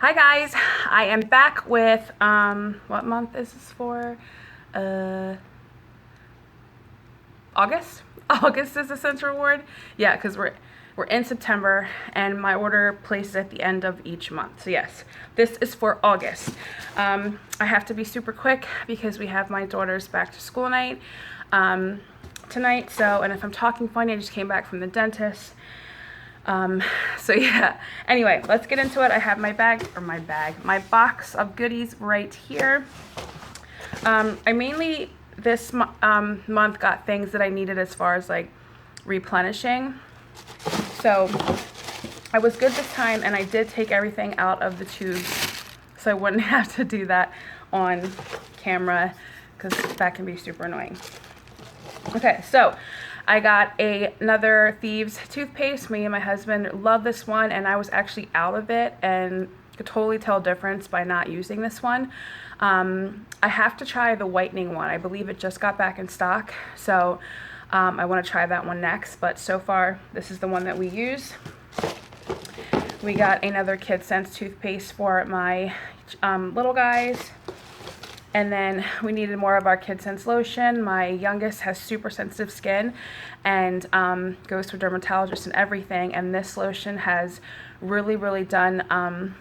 Hi guys, I am back with what month is this for? Uh August? August is the Sense Reward. Yeah, because we're in September and my order places at the end of each month. So yes, this is for August. I have to be super quick because we have my daughter's back to school night tonight. So, and if I'm talking funny, I just came back from the dentist. So yeah, anyway, let's get into it. I have my my box of goodies right here. I mainly this month got things that I needed as far as like replenishing. So I was good this time and I did take everything out of the tubes so I wouldn't have to do that on camera because that can be super annoying. Okay, so I got another Thieves toothpaste. Me and my husband love this one, and I was actually out of it and could totally tell difference by not using this one. I have to try the whitening one. I believe it just got back in stock, so I want to try that one next, but so far this is the one that we use. We got another Kid Sense toothpaste for my little guys. And then we needed more of our Kid Sense lotion. My youngest has super sensitive skin and goes to a dermatologist and everything. And this lotion has really done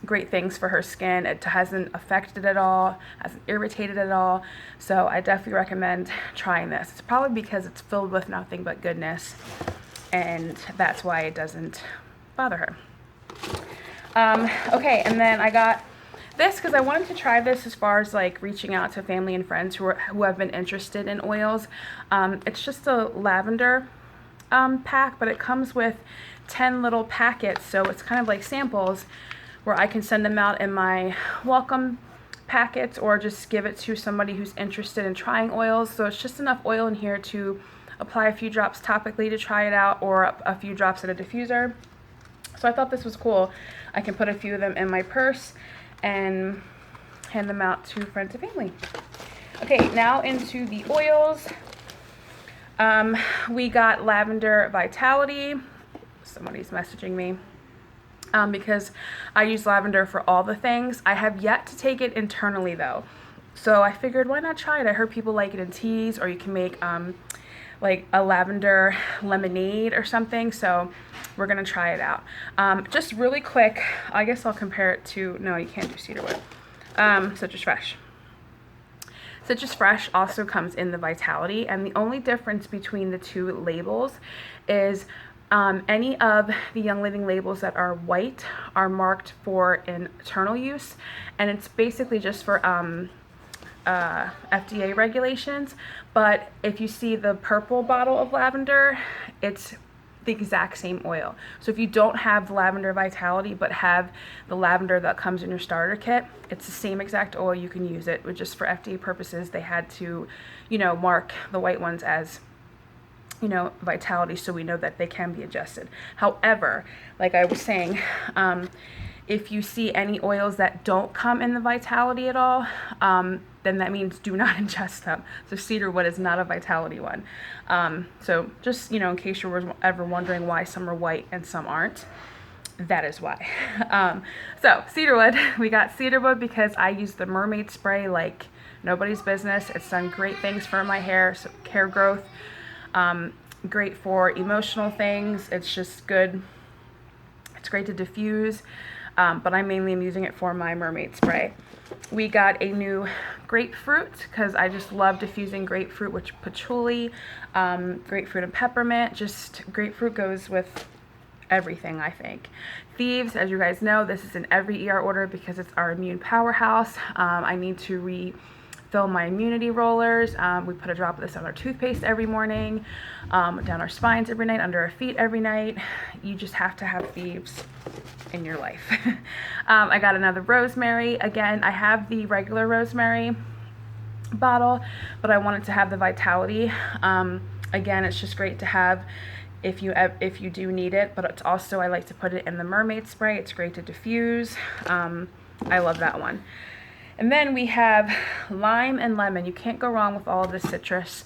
great things for her skin. It hasn't affected it at all, hasn't irritated at all. So I definitely recommend trying this. It's probably because it's filled with nothing but goodness. And that's why it doesn't bother her. Okay, and then I got this because I wanted to try this as far as like reaching out to family and friends who have been interested in oils. It's just a lavender pack, but it comes with 10 little packets, so it's kind of like samples where I can send them out in my welcome packets or just give it to somebody who's interested in trying oils. So it's just enough oil in here to apply a few drops topically to try it out, or a few drops in a diffuser. So I thought this was cool. I can put a few of them in my purse and hand them out to friends and family. Okay, now into the oils. We got Lavender Vitality. Somebody's messaging me because I use lavender for all the things. I have yet to take it internally though, so I figured why not try it. I heard people like it in teas, or you can make like a lavender lemonade or something, so we're gonna try it out. Just really quick, I guess I'll compare it to, no, you can't do cedarwood. Citrus Fresh. Citrus Fresh also comes in the Vitality, and the only difference between the two labels is any of the Young Living labels that are white are marked for internal use, and it's basically just for FDA regulations. But if you see the purple bottle of lavender, it's the exact same oil. So if you don't have the Lavender Vitality but have the lavender that comes in your starter kit, it's the same exact oil. You can use it, but just for FDA purposes they had to, mark the white ones as Vitality, so we know that they can be adjusted. However, like I was saying, if you see any oils that don't come in the Vitality at all, then that means do not ingest them. So cedarwood is not a Vitality one. So just, in case you were ever wondering why some are white and some aren't, that is why. So cedarwood, we got cedarwood because I use the mermaid spray like nobody's business. It's done great things for my hair, so hair growth. Great for emotional things. It's just good. It's great to diffuse. But I mainly am using it for my mermaid spray. We got a new grapefruit because I just love diffusing grapefruit with patchouli, grapefruit and peppermint. Just grapefruit goes with everything, I think. Thieves, as you guys know, this is in every ER order because it's our immune powerhouse. I need to refill my immunity rollers. We put a drop of this on our toothpaste every morning, down our spines every night, under our feet every night. You just have to have Thieves in your life. I got another rosemary. Again, I have the regular rosemary bottle, but I wanted to have the Vitality. Again, it's just great to have if you do need it, but it's also, I like to put it in the mermaid spray. It's great to diffuse. I love that one. And then we have lime and lemon. You can't go wrong with all of the citrus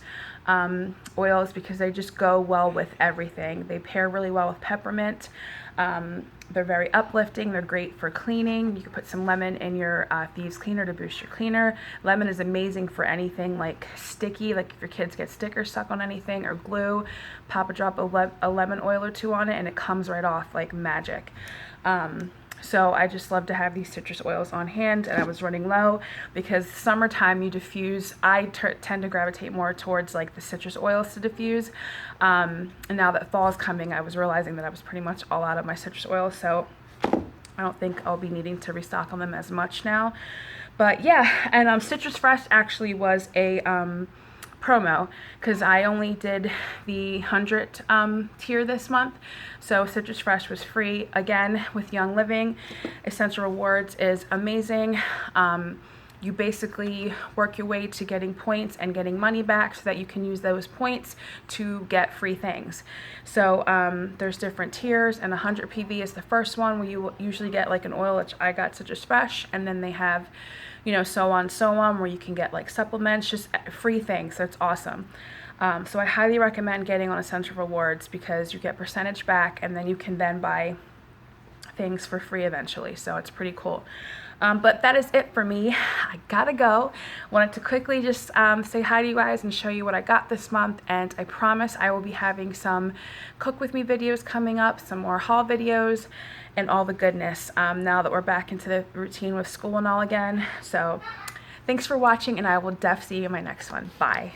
oils because they just go well with everything. They pair really well with peppermint. They're very uplifting. They're great for cleaning. You can put some lemon in your Thieves cleaner to boost your cleaner. Lemon is amazing for anything like sticky, like if your kids get stickers stuck on anything or glue, pop a drop of a lemon oil or two on it and it comes right off like magic. So I just love to have these citrus oils on hand, and I was running low because summertime you diffuse. I tend to gravitate more towards like the citrus oils to diffuse. And now that fall is coming, I was realizing that I was pretty much all out of my citrus oils, so I don't think I'll be needing to restock on them as much now. But yeah, and Citrus Fresh actually was a promo because I only did the 100 tier this month, so Citrus Fresh was free again with Young Living. Essential Rewards is amazing. You basically work your way to getting points and getting money back so that you can use those points to get free things. So there's different tiers, and 100 PV is the first one where you usually get like an oil, which I got Citrus Fresh, and then they have, you know, so on, where you can get like supplements, just free things. So it's awesome. So I highly recommend getting on Essential Rewards because you get percentage back, and then you can then buy things for free eventually. So it's pretty cool. But that is it for me. I gotta go. Wanted to quickly just say hi to you guys and show you what I got this month, and I promise I will be having some cook with me videos coming up, some more haul videos, and all the goodness now that we're back into the routine with school and all again. So thanks for watching, and I will see you in my next one. Bye.